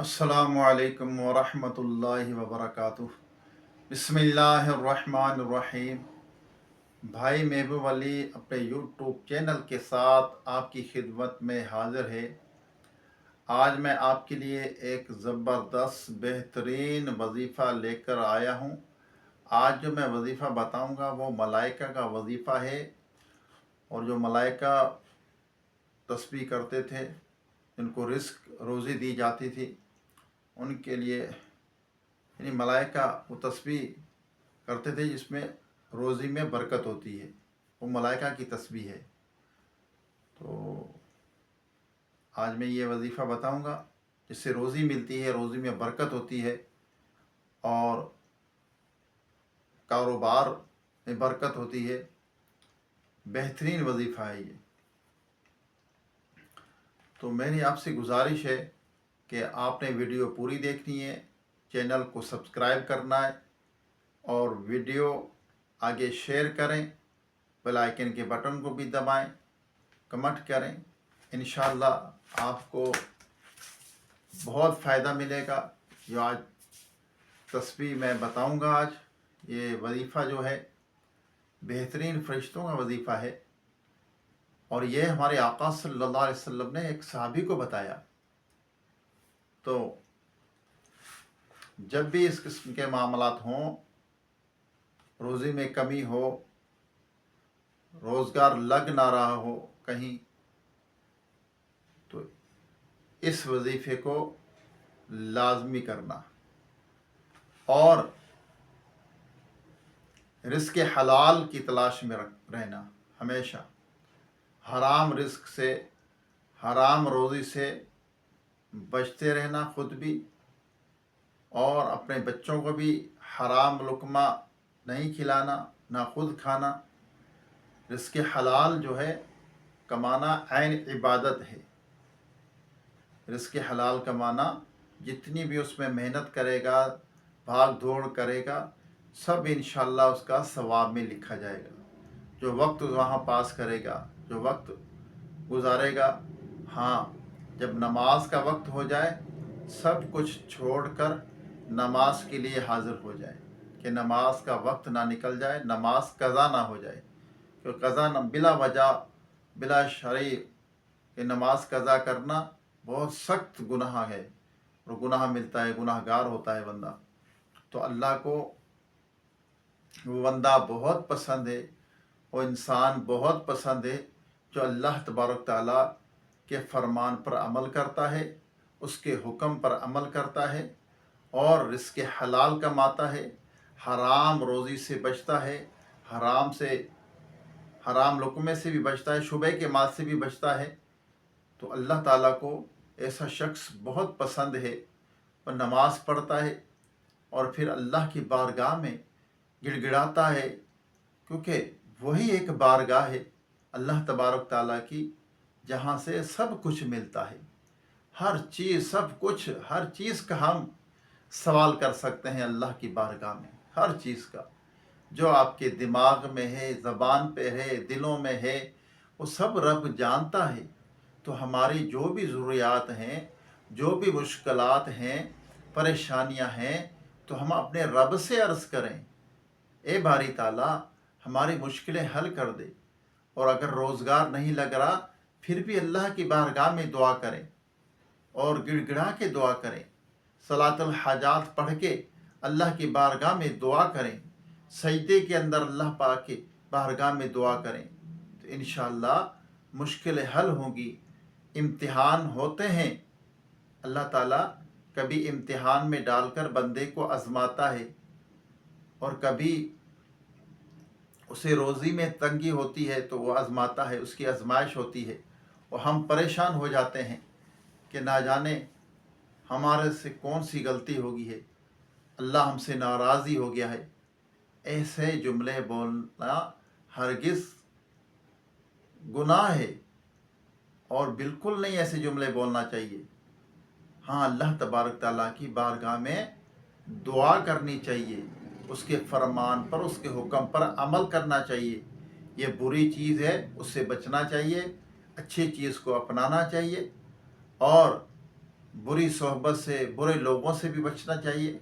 अस्सलामुअलैकुम वरहमतुल्लाहि वबरकातुह। बिस्मिल्लाहिर्रहमानिर्रहीम। भाई महबूब अली अपने यूट्यूब चैनल के साथ आपकी खिदमत में हाजिर है। आज मैं आपके लिए एक ज़बरदस्त बेहतरीन वजीफ़ा लेकर आया हूँ। आज जो मैं वजीफ़ा बताऊँगा वो मलाइका का वजीफ़ा है, और जो मलाइका तस्बीह करते थे, जिनको रिस्क रोज़ी दी जाती थी, उनके लिए यानी मलाइका वो तस्बीह करते थे जिसमें रोज़ी में बरकत होती है। वो मलाइका की तस्बीह है। तो आज मैं ये वजीफ़ा बताऊंगा जिससे रोज़ी मिलती है, रोज़ी में बरकत होती है और कारोबार में बरकत होती है। बेहतरीन वजीफ़ा है ये। तो मेरी आपसे गुजारिश है कि आपने वीडियो पूरी देखनी है, चैनल को सब्सक्राइब करना है और वीडियो आगे शेयर करें, बेल आइकन के बटन को भी दबाएं, कमेंट करें। इंशाअल्लाह आपको बहुत फ़ायदा मिलेगा। जो आज तस्बीह मैं बताऊंगा, आज ये वजीफ़ा जो है बेहतरीन फ़रिश्तों का वजीफ़ा है, और ये हमारे आका सल्लल्लाहु अलैहि वसल्लम ने एक सहाबी को बताया। तो जब भी इस किस्म के मामलात हों, रोज़ी में कमी हो, रोज़गार लग ना रहा हो कहीं, तो इस वजीफ़े को लाजमी करना और रिज़्क़ हलाल की तलाश में रहना। हमेशा हराम रिज़्क़ से, हराम रोज़ी से बचते रहना, ख़ुद भी और अपने बच्चों को भी हराम लुक़मा नहीं खिलाना, ना खुद खाना। रिज़्क़ हलाल जो है कमाना ऐन इबादत है। रिज़्क़ हलाल कमाना, जितनी भी उसमें मेहनत करेगा, भाग दौड़ करेगा, सब इंशाअल्लाह उसका सवाब में लिखा जाएगा। जो वक्त वहाँ पास करेगा, जो वक्त गुजारेगा, हाँ, जब नमाज का वक्त हो जाए, सब कुछ छोड़कर नमाज के लिए हाज़िर हो जाए, कि नमाज का वक्त ना निकल जाए, नमाज कज़ा ना हो जाए। क्योंकि कज़ा न बिला वजह, बिला शरई कि नमाज कज़ा करना बहुत सख्त गुनाह है, और गुनाह मिलता है, गुनाहगार होता है बंदा। तो अल्लाह को वो बंदा बहुत पसंद है, वो इंसान बहुत पसंद है जो अल्लाह तबारक ताला के फरमान पर अमल करता है, उसके हुक्म पर अमल करता है और रिज़्क़ हलाल कमाता है, हराम रोज़ी से बचता है, हराम से, हराम लुक़मे से भी बचता है, शुबह के माल से भी बचता है। तो अल्लाह ताला को ऐसा शख्स बहुत पसंद है। और नमाज पढ़ता है और फिर अल्लाह की बारगाह में गिड़गिड़ाता है, क्योंकि वही एक बारगाह है अल्लाह तबारक ताला की, जहाँ से सब कुछ मिलता है। हर चीज़, सब कुछ, हर चीज़ का हम सवाल कर सकते हैं अल्लाह की बारगाह में। हर चीज़ का जो आपके दिमाग में है, ज़बान पे है, दिलों में है, वो सब रब जानता है। तो हमारी जो भी ज़रूरियात हैं, जो भी मुश्किलात हैं, परेशानियां हैं, तो हम अपने रब से अर्ज़ करें, ए बारी ताला हमारी मुश्किलें हल कर दे। और अगर रोज़गार नहीं लग रहा, फिर भी अल्लाह की बारगाह में दुआ करें और गिड़गिड़ा के दुआ करें, सलातुल हाजात पढ़ के अल्लाह की बारगाह में दुआ करें, सजदे के अंदर अल्लाह पाक की बारगाह में दुआ करें, तो इंशाअल्लाह मुश्किलें हल होंगी। इम्तिहान होते हैं, अल्लाह ताला कभी इम्तिहान में डालकर बंदे को आज़माता है, और कभी उसे रोज़ी में तंगी होती है तो वो आज़माता है, उसकी आजमाइश होती है, और हम परेशान हो जाते हैं कि ना जाने हमारे से कौन सी गलती होगी है, अल्लाह हमसे नाराज़ी हो गया है। ऐसे जुमले बोलना हरगिज़ गुनाह है, और बिल्कुल नहीं ऐसे जुमले बोलना चाहिए। हाँ, अल्लाह तबारक ताला की बारगाह में दुआ करनी चाहिए, उसके फरमान पर, उसके हुक्म पर अमल करना चाहिए। ये बुरी चीज़ है, उससे बचना चाहिए, अच्छी चीज़ को अपनाना चाहिए, और बुरी सोहबत से, बुरे लोगों से भी बचना चाहिए।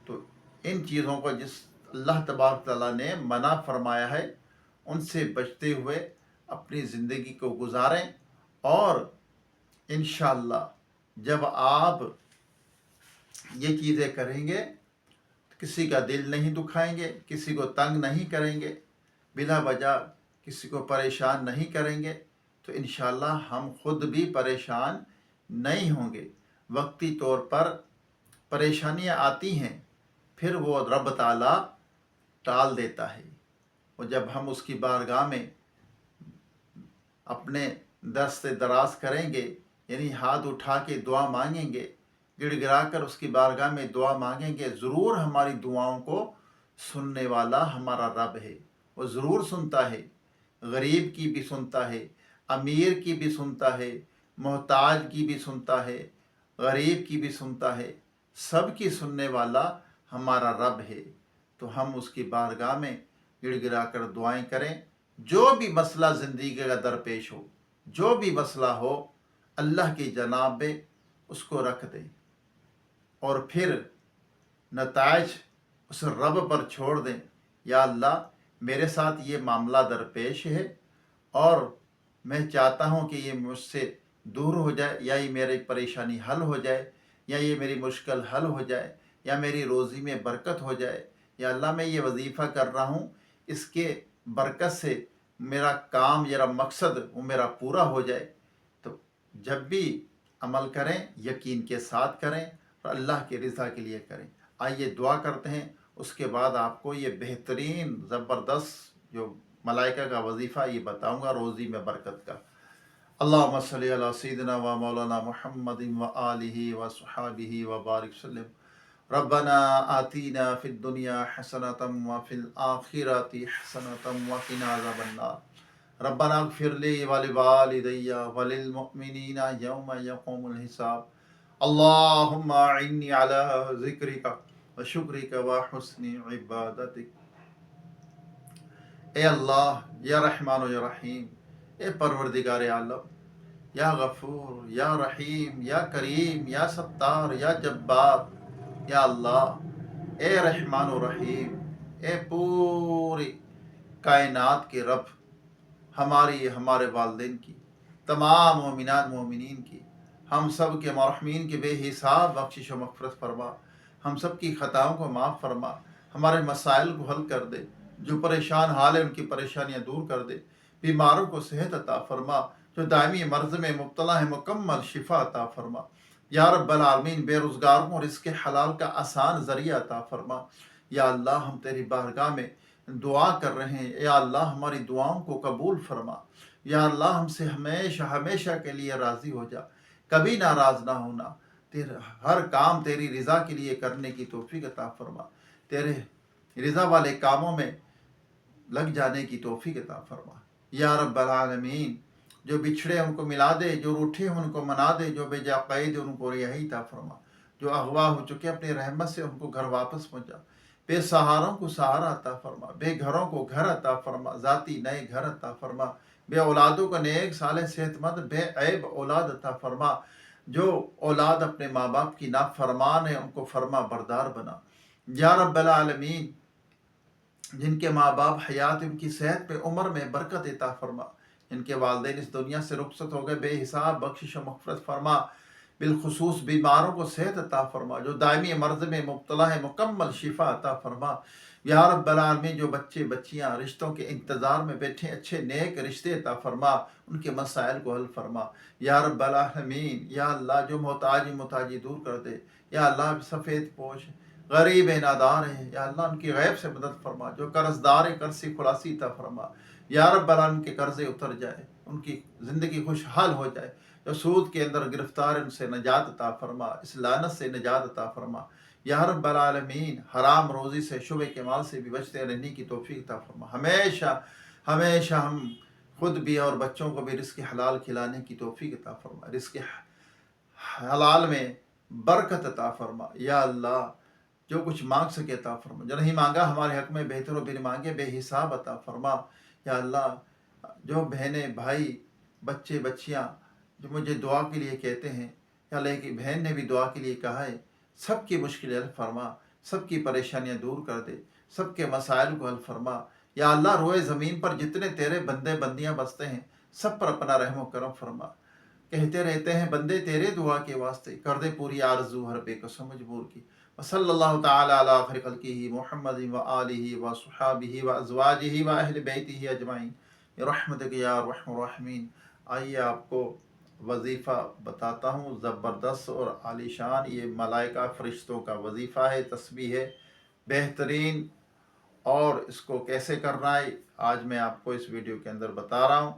तो इन चीज़ों को जिस अल्लाह तबारक ताला ने मना फरमाया है उनसे बचते हुए अपनी ज़िंदगी को गुजारें, और इंशाअल्लाह जब आप ये चीज़ें करेंगे तो किसी का दिल नहीं दुखाएंगे, किसी को तंग नहीं करेंगे, बिला वजह किसी को परेशान नहीं करेंगे, तो इंशाअल्लाह हम खुद भी परेशान नहीं होंगे। वक्ती तौर पर परेशानियां आती हैं, फिर वो रब ताला टाल देता है, और जब हम उसकी बारगाह में अपने दस्त दराज करेंगे, यानी हाथ उठा के दुआ मांगेंगे, गिड़गिड़ा कर उसकी बारगाह में दुआ मांगेंगे, ज़रूर हमारी दुआओं को सुनने वाला हमारा रब है। वो ज़रूर सुनता है, गरीब की भी सुनता है, अमीर की भी सुनता है, मोहताज की भी सुनता है, गरीब की भी सुनता है, सब की सुनने वाला हमारा रब है। तो हम उसकी बारगाह में गिड़गिड़ा कर दुआएं करें। जो भी मसला ज़िंदगी का दरपेश हो, जो भी मसला हो, अल्लाह की जनाब में उसको रख दें, और फिर नताइज उस रब पर छोड़ दें। या अल्लाह, मेरे साथ ये मामला दरपेश है और मैं चाहता हूँ कि ये मुझसे दूर हो जाए, या ये मेरी परेशानी हल हो जाए, या ये मेरी मुश्किल हल हो जाए, या मेरी रोज़ी में बरकत हो जाए। या अल्लाह, मैं ये वजीफ़ा कर रहा हूँ, इसके बरकत से मेरा काम, मेरा मकसद वो मेरा पूरा हो जाए। तो जब भी अमल करें यकीन के साथ करें और अल्लाह की रज़ा के लिए करें। आइए दुआ करते हैं, उसके बाद आपको ये बेहतरीन ज़बरदस्त जो मलाइका का वजीफ़ा ये बताऊंगा रोज़ी में बरकत का। अल्लाहुम्मा सल्ली अला सय्यिदिना व मौलाना मुहम्मदिन व आलिहि व सहाबिहि व बारिक वसल्लम। रब्बना आतीना फिद दुनिया हसनतम व फिल आखिरति हसनतम व क़िना अज़ाबन्नार। रब्बना इग़फ़िर ली व लिवालिदैया व लिल मुअमिनीना यौम यक़ूमुल हिसाब। अल्लाहुम्मा अइन्नी अला ज़िक्रिका व शुक्रिका व हुस्नि इबादतिक। ए अल्लाह, या रहमान या रहीम, ए परवरदिगार आलम, या गफूर, या रहीम, या करीम, या सत्तार, या जब्बार, या अल्लाह, ए रहमान और रहीम, ए पूरी कायनात के रब, हमारी, हमारे वालिदैन की, तमाम मोमिनात मोमिनीन की, हम सब के मरहमीन के बेहिसाब बख्शिश व मग़फ़िरत फरमा। हम सब की ख़ताओं को माफ़ फरमा, हमारे मसाइल को हल कर दे, जो परेशान हाल है उनकी परेशानियाँ दूर कर दे, बीमारों को सेहत अता फरमा, जो दायमी मर्ज़ में मुब्तला है मुकम्मल शिफा अता फरमा। या रब्बल आलमीन, बेरोज़गारों को रिज़्क़ हलाल का आसान ज़रिया अता फरमा। या अल्लाह, हम तेरी बारगाह में दुआ कर रहे हैं, या अल्लाह हमारी दुआओं को कबूल फरमा। या अल्लाह, हमसे हमेशा हमेशा के लिए राज़ी हो जा, कभी नाराज़ ना होना, तेरे हर काम तेरी रज़ा के लिए करने की तौफीक अता फरमा, तेरे रज़ा वाले कामों में लग जाने की तौफीक अता फरमा। या रब्बल आलमीन, जो बिछड़े उनको मिला दे, जो रूठे उनको मना दे, जो बेजा कैद उनको रिहाई अता फरमा, जो अगवा हो चुके अपनी रहमत से उनको घर वापस पहुँचा, बेसहारों को सहारा अता फरमा, बेघरों को घर अता फरमा, ज़ाती नए घर अता फरमा, बे औलादों को नेक साले सेहतमंद बेऐब औलाद अता फरमा, जो औलाद अपने माँ बाप की नाफरमान है उनको फरमा बरदार बना। या रब्बल आलमीन, जिनके माँ बाप हयात, उनकी सेहत पे उम्र में बरकत अता फरमा, जिनके वालिदैन इस दुनिया से रुखसत हो गए, बेहिसाब बख्शिश व मग़फ़िरत फरमा, बिलखुसूस बीमारों को सेहत अता फरमा, जो दायमी मर्ज़ में मुब्तला है मुकम्मल शिफा अता फरमा। या रब्बल आलमीन, जो बच्चे बच्चियाँ रिश्तों के इंतज़ार में बैठे, अच्छे नेक रिश्ते अता फरमा, उनके मसाइल को हल फरमा। या रब्बल आलमीन, या अल्लाह, जो मोहताजी दूर कर दे। या अल्लाह, सफ़ेद पोश गरीब नादार है, या अल्लाह उनकी गैब से मदद फरमा, जो कर्जदार है कर्ज़ खुलासी अता फरमा। या रब्बल आलमीन, के कर्ज़े उतर जाए, उनकी ज़िंदगी खुशहाल हो जाए, जो सूद के अंदर गिरफ्तार है उनसे नजात अता फरमा, इस लानत से नजात अता फरमा। या रब्बल आलमीन, हराम रोज़ी से, शुबे के माल से भी बचते रहने की तौफीक अता फरमा। हमेशा हमेशा हम खुद भी और बच्चों को भी रिज़्क़ हलाल खिलाने की तौफीक अता फरमा, रिज़्क़ हलाल में बरकत अता फरमा। या अल्लाह, जो कुछ मांग सके अता फरमा, जो नहीं मांगा हमारे हक़ में बेहतर बिन मांगे बेहिसाब अता फरमा। या अल्लाह, जो बहनें भाई बच्चे बच्चियाँ जो मुझे दुआ के लिए कहते हैं, کہ اللہ کی بہن نے بھی دعا کے لیے کہا ہے، سب کی مشکلیں حل فرما، سب کی پریشانیاں دور کر دے، سب کے مسائل کو حل فرما۔ یا اللہ روئے زمین پر جتنے تیرے بندے بندیاں بستے ہیں سب پر اپنا رحم و کرم فرما۔ کہتے رہتے ہیں بندے تیرے دعا کے واسطے، کر دے پوری آرزو ہر بے قسم مجبور کی۔ وصلی اللہ تعالی علی خیر خلقہ محمد و آلہ و صحابہ و ازواجہ و اہل بیتہ اجمعین برحمتک یا ارحم الراحمین۔ آئیے آپ کو وظیفہ بتاتا ہوں، زبردست اور عالی شان، یہ ملائکہ فرشتوں کا وظیفہ ہے، تسبیح ہے، بہترین۔ اور اس کو کیسے کرنا ہے آج میں آپ کو اس ویڈیو کے اندر بتا رہا ہوں۔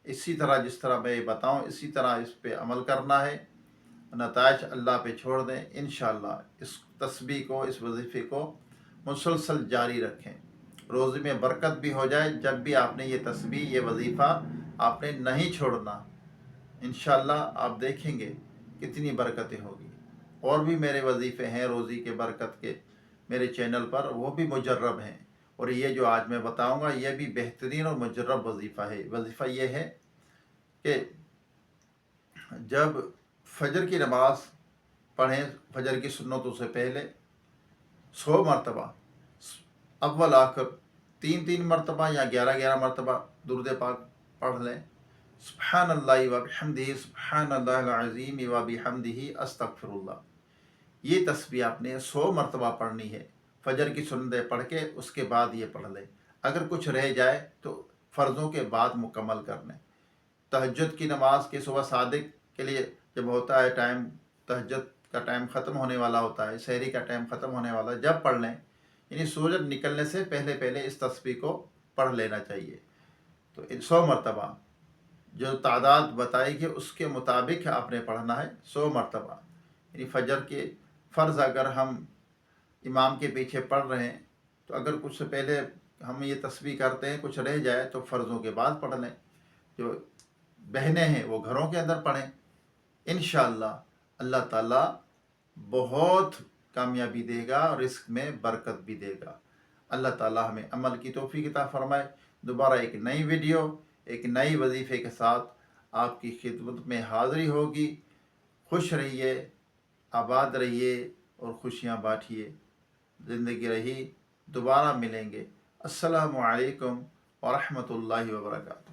اسی طرح جس طرح میں یہ بتاؤں اسی طرح اس پہ عمل کرنا ہے، نتائج اللہ پہ چھوڑ دیں۔ انشاءاللہ اس تسبیح کو، اس وظیفے کو مسلسل جاری رکھیں، روزی میں برکت بھی ہو جائے۔ جب بھی آپ نے یہ تسبیح، یہ وظیفہ آپ نے نہیں چھوڑنا، انشاءاللہ آپ دیکھیں گے کتنی برکتیں ہوگی۔ اور بھی میرے وظیفے ہیں روزی کے برکت کے میرے چینل پر، وہ بھی مجرب ہیں، اور یہ جو آج میں بتاؤں گا یہ بھی بہترین اور مجرب وظیفہ ہے۔ وظیفہ یہ ہے کہ جب فجر کی نماز پڑھیں، فجر کی سنتوں سے پہلے 100 مرتبہ اول آخر 3 مرتبہ یا 11 مرتبہ درود پاک پڑھ لیں۔ سبحان اللہ و بحمدہ، سبحان اللہ العظیم و بحمدہ، استغفر اللہ۔ یہ تسبیح آپ نے 100 مرتبہ پڑھنی ہے، فجر کی سنتیں پڑھ کے اس کے بعد یہ پڑھ لیں۔ اگر کچھ رہ جائے تو فرضوں کے بعد مکمل کر لیں۔ تہجد کی نماز کے صبح صادق کے لیے جب ہوتا ہے ٹائم، تہجد کا ٹائم ختم ہونے والا ہوتا ہے، سحری کا ٹائم ختم ہونے والا ہے، جب پڑھ لیں، یعنی سورج نکلنے سے پہلے پہلے اس تسبیح کو پڑھ لینا چاہیے۔ تو 100 مرتبہ جو تعداد بتائی گئی اس کے مطابق آپ نے پڑھنا ہے 100 مرتبہ۔ یعنی فجر کے فرض اگر ہم امام کے پیچھے پڑھ رہے ہیں تو اگر کچھ سے پہلے ہم یہ تسبیح کرتے ہیں، کچھ رہ جائے تو فرضوں کے بعد پڑھ لیں۔ جو بہنیں ہیں وہ گھروں کے اندر پڑھیں۔ انشاءاللہ اللہ تعالیٰ بہت کامیابی دے گا اور رزق میں برکت بھی دے گا۔ اللہ تعالیٰ ہمیں عمل کی توفیق عطا فرمائے۔ دوبارہ ایک نئی ویڈیو، ایک نئی وظیفے کے ساتھ آپ کی خدمت میں حاضری ہوگی۔ خوش رہیے، آباد رہیے اور خوشیاں بانٹیے۔ زندگی رہی، دوبارہ ملیں گے۔ السلام علیکم ورحمۃ اللہ وبرکاتہ۔